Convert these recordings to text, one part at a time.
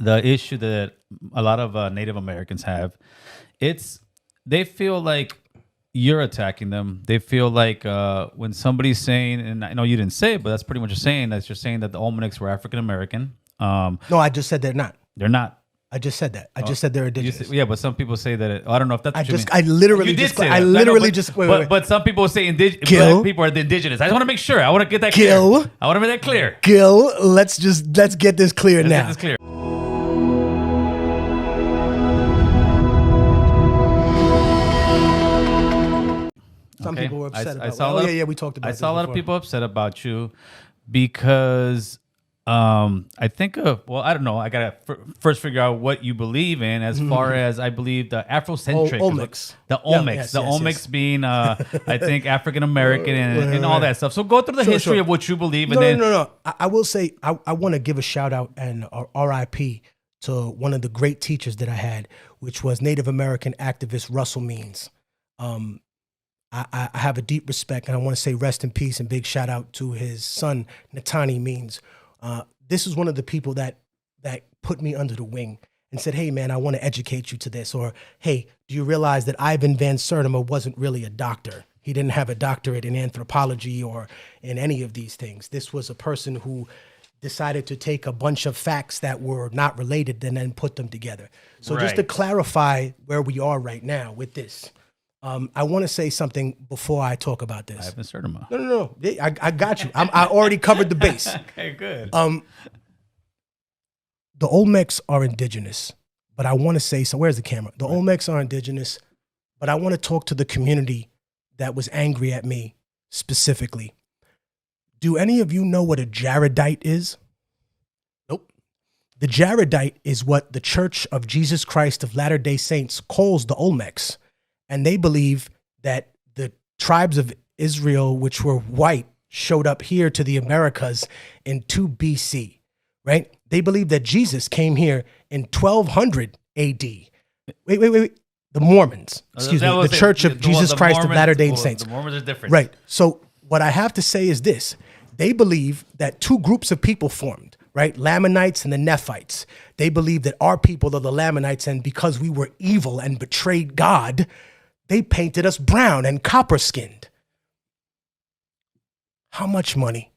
the issue that a lot of Native Americans have, it's they feel like you're attacking them. They feel like when somebody's saying, and I know you didn't say it, but that's pretty much saying that you're saying that the Olmecs were African American. No, I just said they're not. They're not. I just said that. I just said they're indigenous. Yeah, but some people say that. I don't know if that's. What you mean. I literally You did just. say I that. literally but, just. But some people say black people are the indigenous. I just want to make sure. I want to get that Gil. clear. I want to make that clear. Gil, let's get this clear now. Get this clear. Some people were upset about. We talked about. I saw a lot of people upset about you because I think well, I don't know. I gotta first figure out what you believe in. As far as I believe the Afrocentric, Olmecs, the Olmecs being I think African American and all that stuff. So go through the history of what you believe. No. I will say I want to give a shout out and R.I.P. to one of the great teachers that I had, which was Native American activist Russell Means. I have a deep respect, and I want to say rest in peace and big shout out to his son, Natani Means. This is one of the people that put me under the wing and said, hey, man, I want to educate you to this. Or, hey, do you realize that Ivan Van Sertima wasn't really a doctor? He didn't have a doctorate in anthropology or in any of these things. This was a person who decided to take a bunch of facts that were not related and then put them together. So just to clarify where we are right now with this, I want to say something before I talk about this. Ivan Sertima. No. I got you. I already covered the base. Okay, good. The Olmecs are indigenous, but I want to say, so where's the camera? The Olmecs are indigenous, but I want to talk to the community that was angry at me specifically. Do any of you know what a Jaredite is? Nope. The Jaredite is what the Church of Jesus Christ of Latter-day Saints calls the Olmecs. And they believe that the tribes of Israel, which were white, showed up here to the Americas in 2 BC, right? They believe that Jesus came here in 1200 AD. Wait. The Mormons, the Church of Jesus Christ of Latter-day Saints. The Mormons are different. Right. So what I have to say is this. They believe that two groups of people formed, right? Lamanites and the Nephites. They believe that our people are the Lamanites, and because we were evil and betrayed God, they painted us brown and copper-skinned. How much money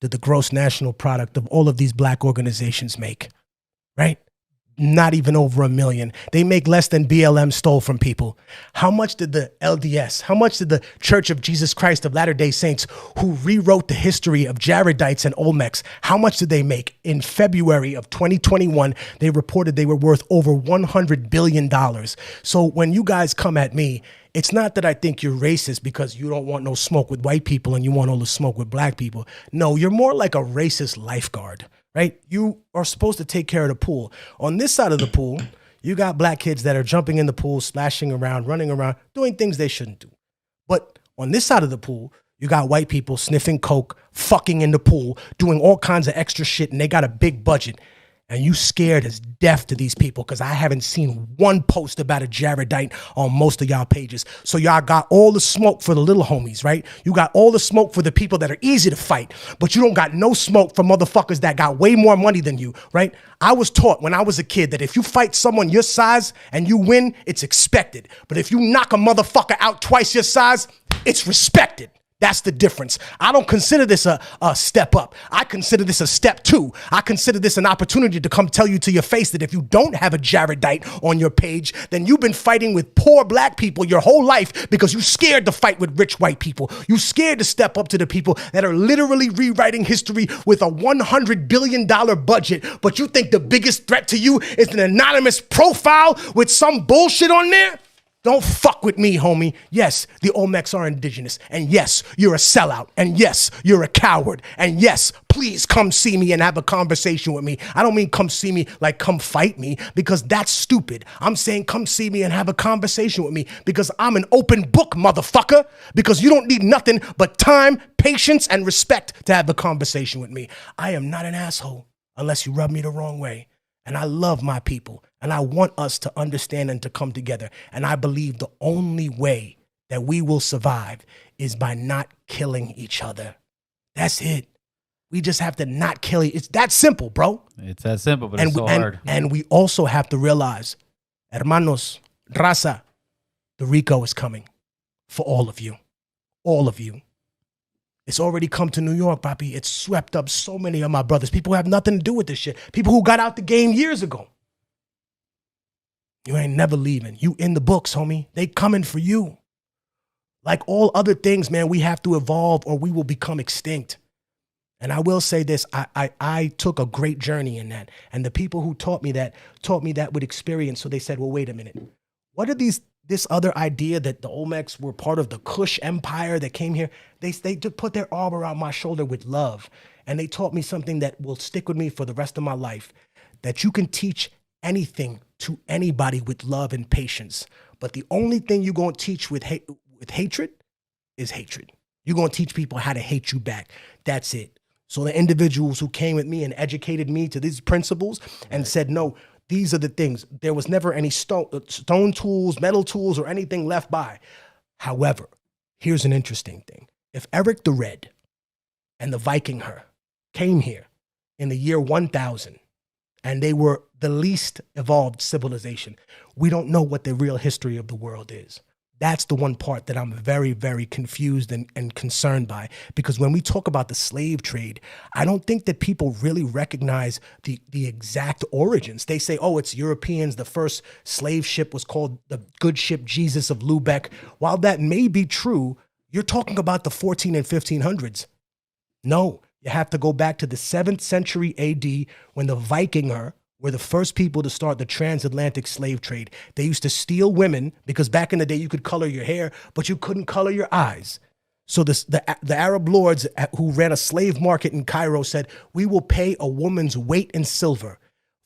did the gross national product of all of these black organizations make, right? Not even over $1 million. They make less than BLM stole from people. How much did the LDS, how much did the Church of Jesus Christ of Latter-day Saints, who rewrote the history of Jaredites and Olmecs, how much did they make? In February of 2021, they reported they were worth over $100 billion. So when you guys come at me, it's not that I think you're racist because you don't want no smoke with white people and you want all the smoke with black people. No, you're more like a racist lifeguard. Right? You are supposed to take care of the pool. On this side of the pool, you got black kids that are jumping in the pool, splashing around, running around, doing things they shouldn't do. But on this side of the pool, you got white people sniffing coke, fucking in the pool, doing all kinds of extra shit, and they got a big budget. And you scared as death to these people because I haven't seen one post about a Jaredite on most of y'all pages. So y'all got all the smoke for the little homies, right? You got all the smoke for the people that are easy to fight, but you don't got no smoke for motherfuckers that got way more money than you, right? I was taught when I was a kid that if you fight someone your size and you win, it's expected. But if you knock a motherfucker out twice your size, it's respected. That's the difference. I don't consider this a step up. I consider this a step 2. I consider this an opportunity to come tell you to your face that if you don't have a Jaredite on your page, then you've been fighting with poor black people your whole life because you scared to fight with rich white people. You scared to step up to the people that are literally rewriting history with a $100 billion budget, but you think the biggest threat to you is an anonymous profile with some bullshit on there? Don't fuck with me, homie. Yes, the Olmecs are indigenous. And yes, you're a sellout. And yes, you're a coward. And yes, please come see me and have a conversation with me. I don't mean come see me like come fight me because that's stupid. I'm saying come see me and have a conversation with me because I'm an open book, motherfucker. Because you don't need nothing but time, patience, and respect to have a conversation with me. I am not an asshole unless you rub me the wrong way. And I love my people. And I want us to understand and to come together. And I believe the only way that we will survive is by not killing each other. That's it. We just have to not kill you. It's that simple, bro. It's that simple, but it's so hard. And we also have to realize, hermanos, raza, the RICO is coming for all of you. All of you. It's already come to New York, papi. It's swept up so many of my brothers. People who have nothing to do with this shit. People who got out the game years ago. You ain't never leaving. You in the books, homie. They coming for you. Like all other things, man, we have to evolve or we will become extinct. And I will say this, I took a great journey in that. And the people who taught me that with experience. So they said, well, wait a minute. What are this other idea that the Olmecs were part of the Kush Empire that came here? They just put their arm around my shoulder with love. And they taught me something that will stick with me for the rest of my life, that you can teach anything to anybody with love and patience. But the only thing you're going to teach with hatred is hatred. You're going to teach people how to hate you back. That's it. So the individuals who came with me and educated me to these principles and said, no, these are the things. There was never any stone tools, metal tools, or anything left by. However, here's an interesting thing. If Eric the Red and the Viking her came here in the year 1000 and they were the least evolved civilization, we don't know what the real history of the world is. That's the one part that I'm very, very confused and concerned by. Because when we talk about the slave trade, I don't think that people really recognize the exact origins. They say, oh, it's Europeans. The first slave ship was called the good ship Jesus of Lubeck. While that may be true, you're talking about the 14 and 1500s. No, you have to go back to the 7th century AD when the Vikinger were the first people to start the transatlantic slave trade. They used to steal women because back in the day you could color your hair, but you couldn't color your eyes. So the Arab lords who ran a slave market in Cairo said, we will pay a woman's weight in silver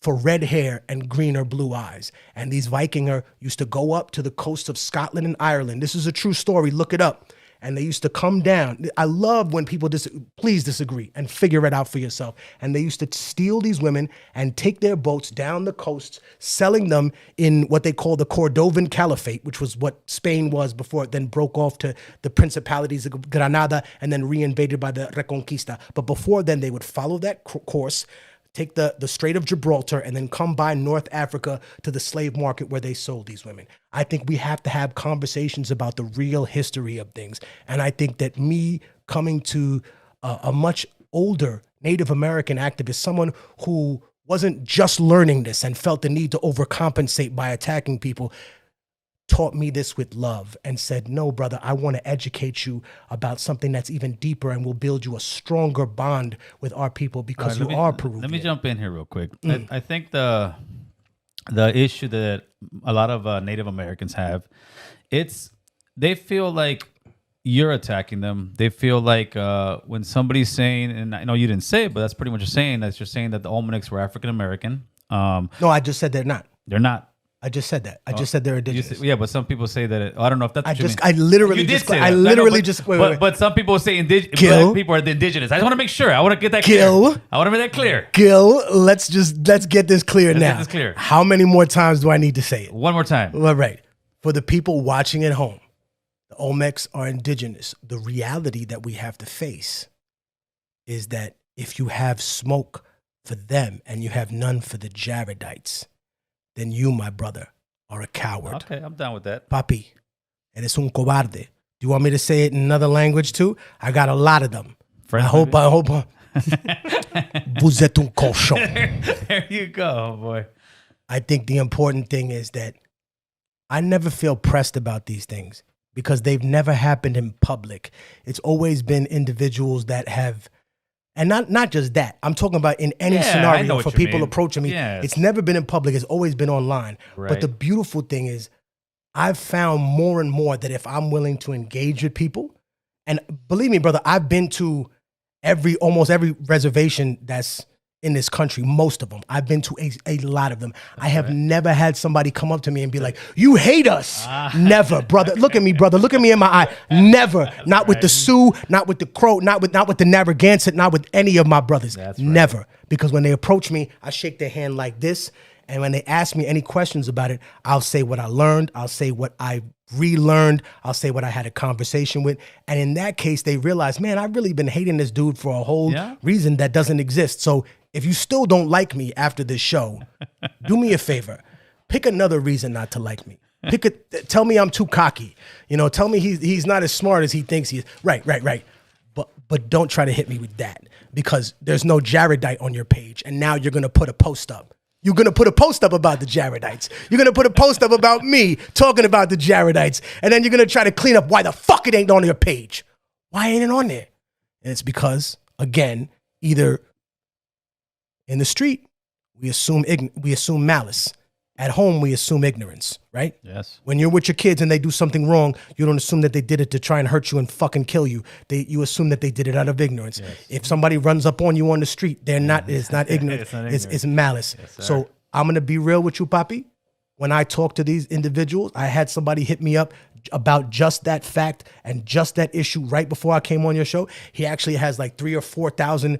for red hair and green or blue eyes. And these Vikinger used to go up to the coast of Scotland and Ireland. This is a true story. Look it up. And they used to come down. I love when people please disagree and figure it out for yourself. And they used to steal these women and take their boats down the coast, selling them in what they call the Cordovan Caliphate, which was what Spain was before it then broke off to the principalities of Granada and then reinvaded by the Reconquista. But before then, they would follow that course, take the Strait of Gibraltar, and then come by North Africa to the slave market where they sold these women. I think we have to have conversations about the real history of things. And I think that me coming to a much older Native American activist, someone who wasn't just learning this and felt the need to overcompensate by attacking people, taught me this with love and said, no, brother, I want to educate you about something that's even deeper and will build you a stronger bond with our people because you are Peruvian. Let me jump in here real quick. I think the issue that a lot of Native Americans have, they feel like you're attacking them. They feel like when somebody's saying, and I know you didn't say it, but that's pretty much you're saying that the Olmecs were African American. No, I just said they're not. They're not. I just said that. I just said they're indigenous. Yeah, but some people say that. I don't know if that's. I literally just. But some people say black people are the indigenous. I just want to make sure. I want to get that clear. I want to make that clear. Gil, let's get this clear now. Get this clear. How many more times do I need to say it? One more time. All right. For the people watching at home, the Olmecs are indigenous. The reality that we have to face is that if you have smoke for them and you have none for the Jaredites, then you, my brother, are a coward. Okay, I'm down with that. Papi, eres un cobarde. Do you want me to say it in another language too? I got a lot of them. I hope. Vous êtes un cochon. There you go, boy. I think the important thing is that I never feel pressed about these things because they've never happened in public. It's always been individuals that have. And not just that. I'm talking about in any scenario for people approaching me. Yes. It's never been in public. It's always been online. Right. But the beautiful thing is I've found more and more that if I'm willing to engage with people, and believe me, brother, I've been to almost every reservation that's in this country, most of them. I've been to a lot of them. I have never had somebody come up to me and be like, you hate us. Never, brother. Look at me, brother. Look at me in my eye. Never. Not with the Sioux, not with the Crow, not with the Narragansett, not with any of my brothers. Never. Because when they approach me, I shake their hand like this And when they ask me any questions about it, I'll say what I learned. I'll say what I relearned. I'll say what I had a conversation with. And in that case, they realize, man, I've really been hating this dude for a whole reason that doesn't exist. So if you still don't like me after this show, do me a favor. Pick another reason not to like me. Tell me I'm too cocky. Tell me he's not as smart as he thinks he is. Right. But don't try to hit me with that, because there's no Jaredite on your page. And now you're going to put a post up. You're going to put a post up about the Jaredites. You're going to put a post up about me talking about the Jaredites. And then you're going to try to clean up why the fuck it ain't on your page. Why ain't it on there? And it's because, again, either in the street, we assume malice. At home, we assume ignorance, right? Yes. When you're with your kids and they do something wrong, you don't assume that they did it to try and hurt you and fucking kill you. You assume that they did it out of ignorance. Yes. If somebody runs up on you on the street, it's not ignorance. It's malice. Yes, so I'm going to be real with you, Papi. When I talk to these individuals, I had somebody hit me up about just that fact and just that issue right before I came on your show. He actually has like 3,000 or 4,000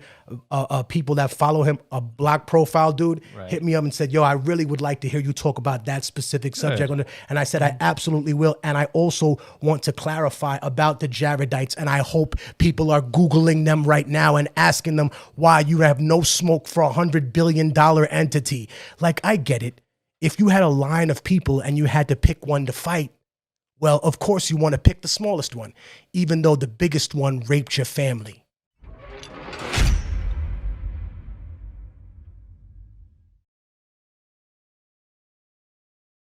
people that follow him, a block profile dude, hit me up and said, yo, I really would like to hear you talk about that specific subject. And I said, I absolutely will. And I also want to clarify about the Jaredites. And I hope people are Googling them right now and asking them why you have no smoke for $100 billion entity. Like, I get it. If you had a line of people and you had to pick one to fight, well, of course you want to pick the smallest one, even though the biggest one raped your family.